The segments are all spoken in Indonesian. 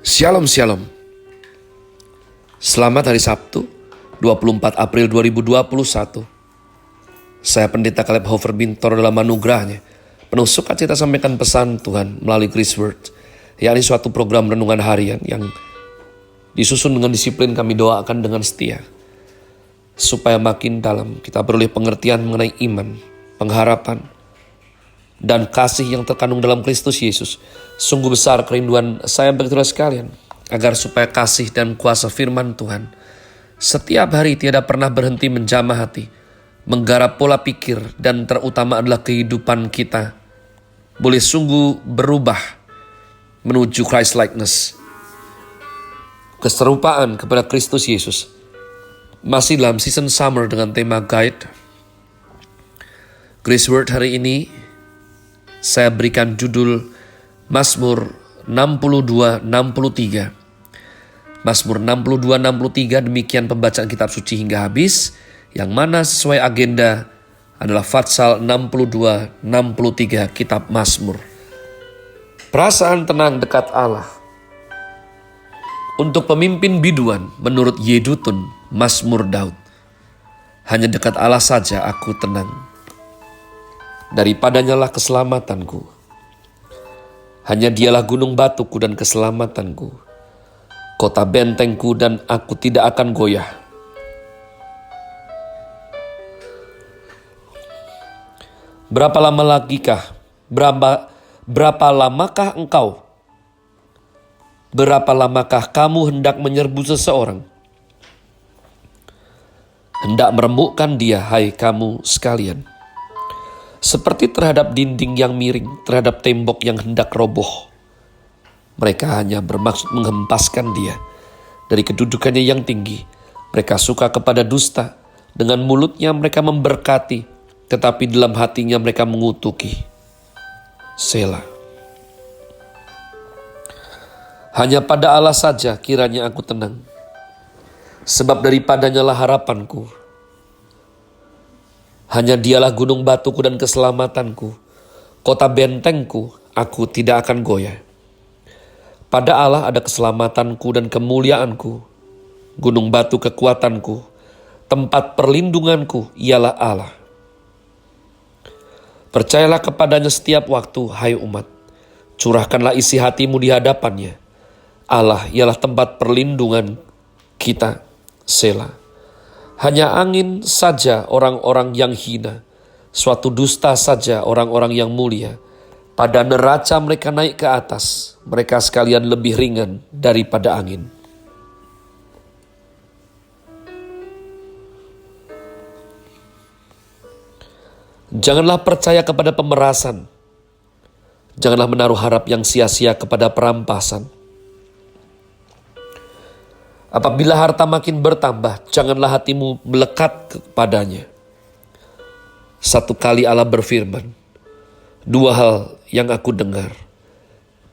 Shalom Shalom. Selamat hari Sabtu 24 April 2021. Saya Pendeta Caleb Hofer Bintor dalam anugerahnya penuh sukacita sampaikan pesan Tuhan melalui Grace Word, yakni suatu program renungan harian yang disusun dengan disiplin. Kami doakan dengan setia supaya makin dalam kita beroleh pengertian mengenai iman, pengharapan, dan kasih yang terkandung dalam Kristus Yesus. Sungguh besar kerinduan saya bagi saudara sekalian, agar supaya kasih dan kuasa firman Tuhan setiap hari tidak pernah berhenti menjamah hati, menggarap pola pikir, dan terutama adalah kehidupan kita boleh sungguh berubah menuju Christ likeness, keserupaan kepada Kristus Yesus. Masih dalam season summer dengan tema guide. Grace Word hari ini saya berikan judul Mazmur 62-63. Mazmur 62-63, demikian pembacaan kitab suci hingga habis, yang mana sesuai agenda adalah Fatsal 62-63 kitab Mazmur. Perasaan tenang dekat Allah. Untuk pemimpin biduan menurut Yedutun, Mazmur Daud. Hanya dekat Allah saja aku tenang. Daripadanya lah keselamatanku. Hanya dialah gunung batuku dan keselamatanku, kota bentengku, dan aku tidak akan goyah. Berapa lamakah engkau? Berapa lamakah kamu hendak menyerbu seseorang? Hendak meremukkan dia, hai kamu sekalian. Seperti terhadap dinding yang miring, terhadap tembok yang hendak roboh. Mereka hanya bermaksud menghempaskan dia dari kedudukannya yang tinggi. Mereka suka kepada dusta. Dengan mulutnya mereka memberkati, tetapi dalam hatinya mereka mengutuki. Selah. Hanya pada Allah saja kiranya aku tenang, sebab daripadanya lah harapanku. Hanya dialah gunung batuku dan keselamatanku, kota bentengku, aku tidak akan goyah. Pada Allah ada keselamatanku dan kemuliaanku, gunung batu kekuatanku, tempat perlindunganku ialah Allah. Percayalah kepadanya setiap waktu, hai umat. Curahkanlah isi hatimu di hadapannya. Allah ialah tempat perlindungan kita. Selah. Hanya angin saja orang-orang yang hina, suatu dusta saja orang-orang yang mulia. Pada neraca mereka naik ke atas, mereka sekalian lebih ringan daripada angin. Janganlah percaya kepada pemerasan, janganlah menaruh harap yang sia-sia kepada perampasan. Apabila harta makin bertambah, janganlah hatimu melekat kepadanya. Satu kali Allah berfirman, dua hal yang aku dengar,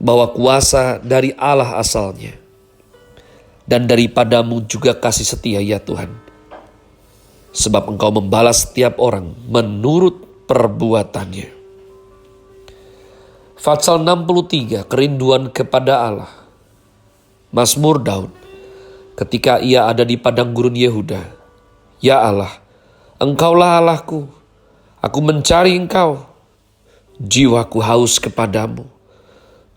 bahwa kuasa dari Allah asalnya, dan daripadamu juga kasih setia ya Tuhan. Sebab engkau membalas setiap orang menurut perbuatannya. Fatsal 63, kerinduan kepada Allah. Mazmur Daud. Ketika ia ada di padang gurun Yehuda, ya Allah, engkaulah Allahku, aku mencari engkau. Jiwaku haus kepadamu,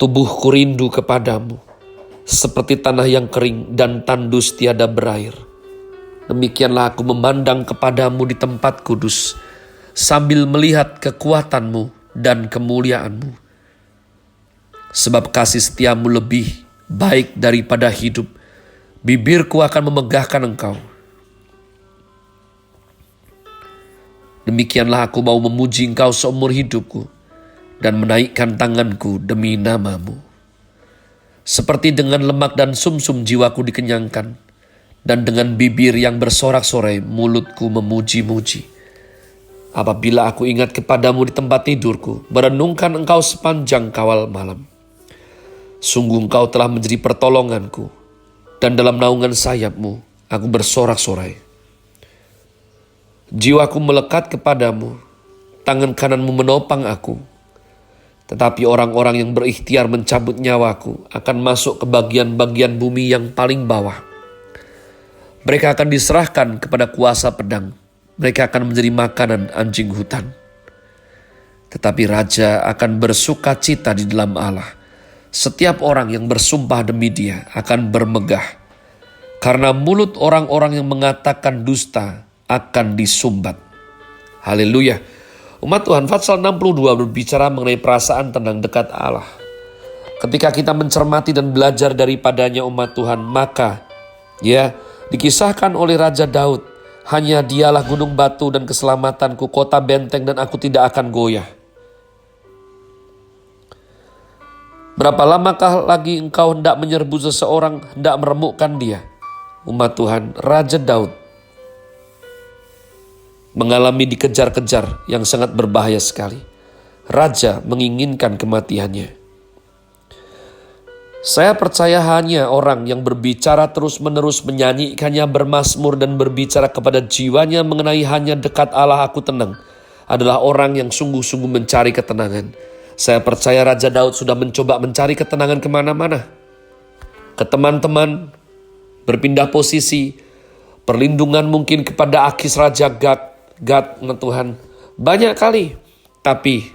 tubuhku rindu kepadamu, seperti tanah yang kering dan tandus tiada berair. Demikianlah aku memandang kepadamu di tempat kudus, sambil melihat kekuatanmu dan kemuliaanmu. Sebab kasih setiamu lebih baik daripada hidup, bibirku akan memegahkan engkau. Demikianlah aku mau memuji engkau seumur hidupku dan menaikkan tanganku demi namamu. Seperti dengan lemak dan sumsum jiwaku dikenyangkan, dan dengan bibir yang bersorak-sorai mulutku memuji-muji. Apabila aku ingat kepadamu di tempat tidurku, merenungkan engkau sepanjang kawal malam. Sungguh engkau telah menjadi pertolonganku, dan dalam naungan sayapmu aku bersorak-sorai. Jiwaku melekat kepadamu, tangan kananmu menopang aku. Tetapi orang-orang yang berikhtiar mencabut nyawaku akan masuk ke bagian-bagian bumi yang paling bawah. Mereka akan diserahkan kepada kuasa pedang. Mereka akan menjadi makanan anjing hutan. Tetapi raja akan bersuka cita di dalam Allah. Setiap orang yang bersumpah demi Dia akan bermegah. Karena mulut orang-orang yang mengatakan dusta akan disumbat. Haleluya. Umat Tuhan, Fatsal 62 berbicara mengenai perasaan tenang dekat Allah. Ketika kita mencermati dan belajar daripadanya umat Tuhan, maka dikisahkan oleh Raja Daud, hanya Dialah gunung batu dan keselamatanku, kota benteng dan aku tidak akan goyah. Berapa lamakah lagi engkau hendak menyerbu seseorang, hendak meremukkan dia? Umat Tuhan, Raja Daud mengalami dikejar-kejar yang sangat berbahaya sekali. Raja menginginkan kematiannya. Saya percaya hanya orang yang berbicara terus-menerus, menyanyikannya, bermazmur dan berbicara kepada jiwanya mengenai hanya dekat Allah aku tenang, adalah orang yang sungguh-sungguh mencari ketenangan. Saya percaya Raja Daud sudah mencoba mencari ketenangan kemana-mana. Ke teman-teman, berpindah posisi, perlindungan mungkin kepada Akis Raja Gad, Tuhan, banyak kali. Tapi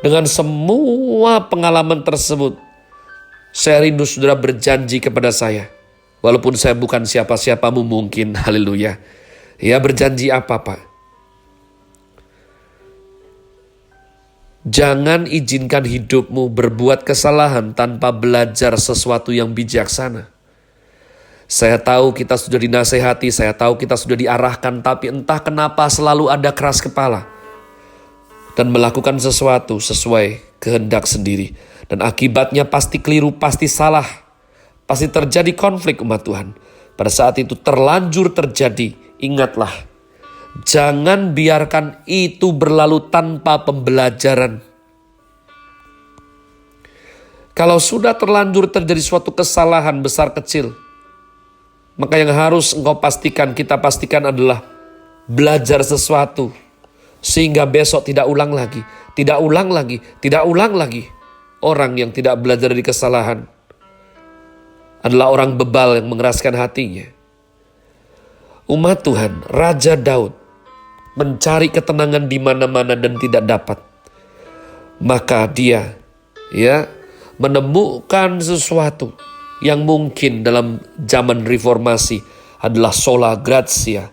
dengan semua pengalaman tersebut, saya rindu saudara berjanji kepada saya. Walaupun saya bukan siapa-siapamu mungkin, haleluya. Ya, berjanji apa Pak? Jangan izinkan hidupmu berbuat kesalahan tanpa belajar sesuatu yang bijaksana. Saya tahu kita sudah dinasehati, saya tahu kita sudah diarahkan, tapi entah kenapa selalu ada keras kepala dan melakukan sesuatu sesuai kehendak sendiri. Dan akibatnya pasti keliru, pasti salah, pasti terjadi konflik umat Tuhan. Pada saat itu terlanjur terjadi, ingatlah, jangan biarkan itu berlalu tanpa pembelajaran. Kalau sudah terlanjur terjadi suatu kesalahan besar kecil, maka yang harus engkau pastikan, kita pastikan adalah belajar sesuatu. Sehingga besok tidak ulang lagi, tidak ulang lagi, tidak ulang lagi. Orang yang tidak belajar dari kesalahan adalah orang bebal yang mengeraskan hatinya. Umat Tuhan, Raja Daud mencari ketenangan di mana-mana dan tidak dapat. Maka dia menemukan sesuatu yang mungkin dalam zaman reformasi adalah sola gratia,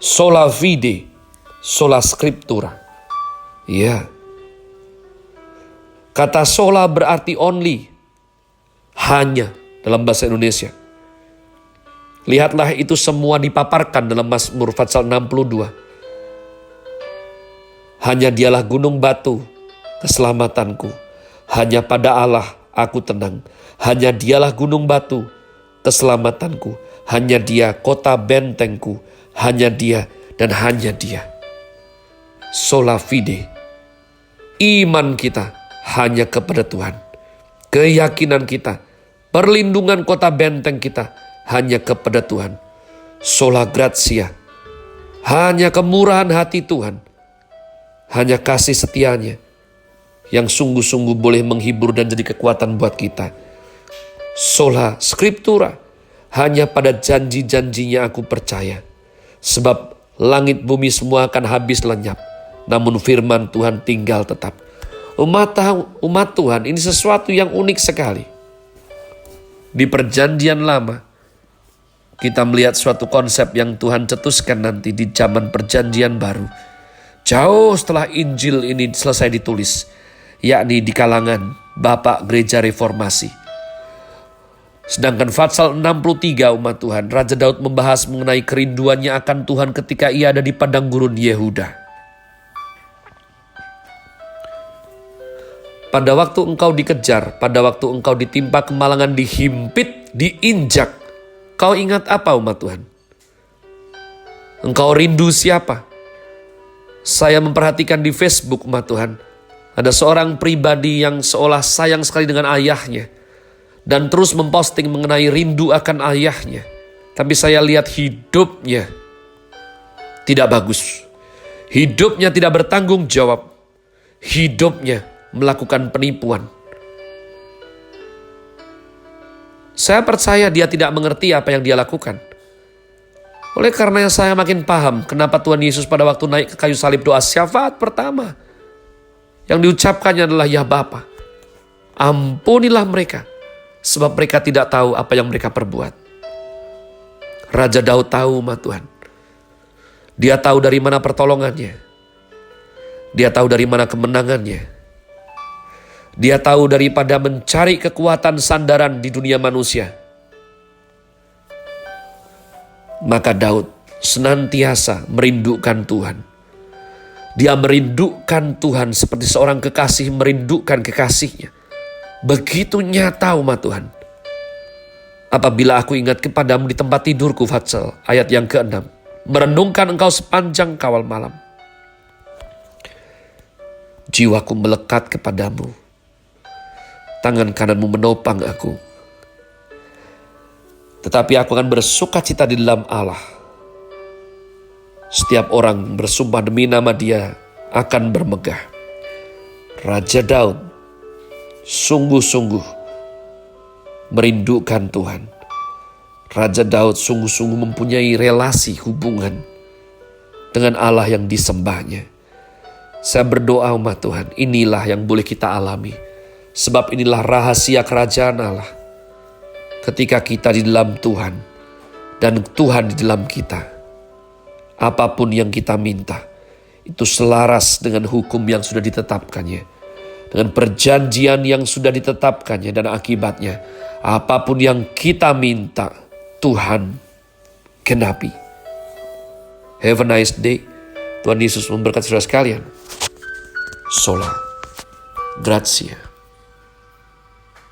sola fide, sola scriptura. Ya. Kata sola berarti only, hanya dalam bahasa Indonesia. Lihatlah itu semua dipaparkan dalam Mazmur Fatsal 62. Hanya Dialah gunung batu, keselamatanku. Hanya pada Allah aku tenang. Hanya Dialah gunung batu, keselamatanku. Hanya Dia kota bentengku. Hanya Dia dan hanya Dia. Sola fide. Iman kita hanya kepada Tuhan. Keyakinan kita, perlindungan kota benteng kita hanya kepada Tuhan. Sola gratia. Hanya kemurahan hati Tuhan. Hanya kasih setianya yang sungguh-sungguh boleh menghibur dan jadi kekuatan buat kita. Sola scriptura, hanya pada janji-janjinya aku percaya. Sebab langit bumi semua akan habis lenyap, namun firman Tuhan tinggal tetap. Umat Tuhan, ini sesuatu yang unik sekali. Di perjanjian lama, kita melihat suatu konsep yang Tuhan cetuskan nanti di zaman perjanjian baru. Jauh setelah Injil ini selesai ditulis, yakni di kalangan Bapak Gereja Reformasi. Sedangkan Fatsal 63 umat Tuhan, Raja Daud membahas mengenai kerinduannya akan Tuhan ketika ia ada di padang gurun Yehuda. Pada waktu engkau dikejar, pada waktu engkau ditimpa kemalangan, dihimpit, diinjak, kau ingat apa umat Tuhan? Engkau rindu siapa? Saya memperhatikan di Facebook umat Tuhan, ada seorang pribadi yang seolah sayang sekali dengan ayahnya dan terus memposting mengenai rindu akan ayahnya. Tapi saya lihat hidupnya tidak bagus. Hidupnya tidak bertanggung jawab. hidupnya melakukan penipuan. Saya percaya dia tidak mengerti apa yang dia lakukan. Oleh karena saya makin paham kenapa Tuhan Yesus pada waktu naik ke kayu salib doa syafaat pertama yang diucapkannya adalah, ya Bapa, ampunilah mereka sebab mereka tidak tahu apa yang mereka perbuat. Raja Daud tahu Tuhan. Dia tahu dari mana pertolongannya. Dia tahu dari mana kemenangannya. Dia tahu daripada mencari kekuatan sandaran di dunia manusia. Maka Daud senantiasa merindukan Tuhan. Dia merindukan Tuhan seperti seorang kekasih merindukan kekasihnya. Begitu nyata Tuhan. Apabila aku ingat kepadamu di tempat tidurku, Fatsal, ayat yang ke-6. Merenungkan engkau sepanjang kawal malam. Jiwaku melekat kepadamu. Tangan kananmu menopang aku. Tetapi aku akan bersuka cita di dalam Allah. Setiap orang bersumpah demi nama Dia akan bermegah. Raja Daud sungguh-sungguh merindukan Tuhan. Raja Daud sungguh-sungguh mempunyai relasi hubungan dengan Allah yang disembahnya. Saya berdoa Tuhan, inilah yang boleh kita alami. Sebab inilah rahasia kerajaan Allah. Ketika kita di dalam Tuhan dan Tuhan di dalam kita. Apapun yang kita minta, itu selaras dengan hukum yang sudah ditetapkannya. Dengan perjanjian yang sudah ditetapkannya dan akibatnya. Apapun yang kita minta, Tuhan genapi. Have a nice day. Tuhan Yesus memberkati saudara sekalian. Sola Gracia.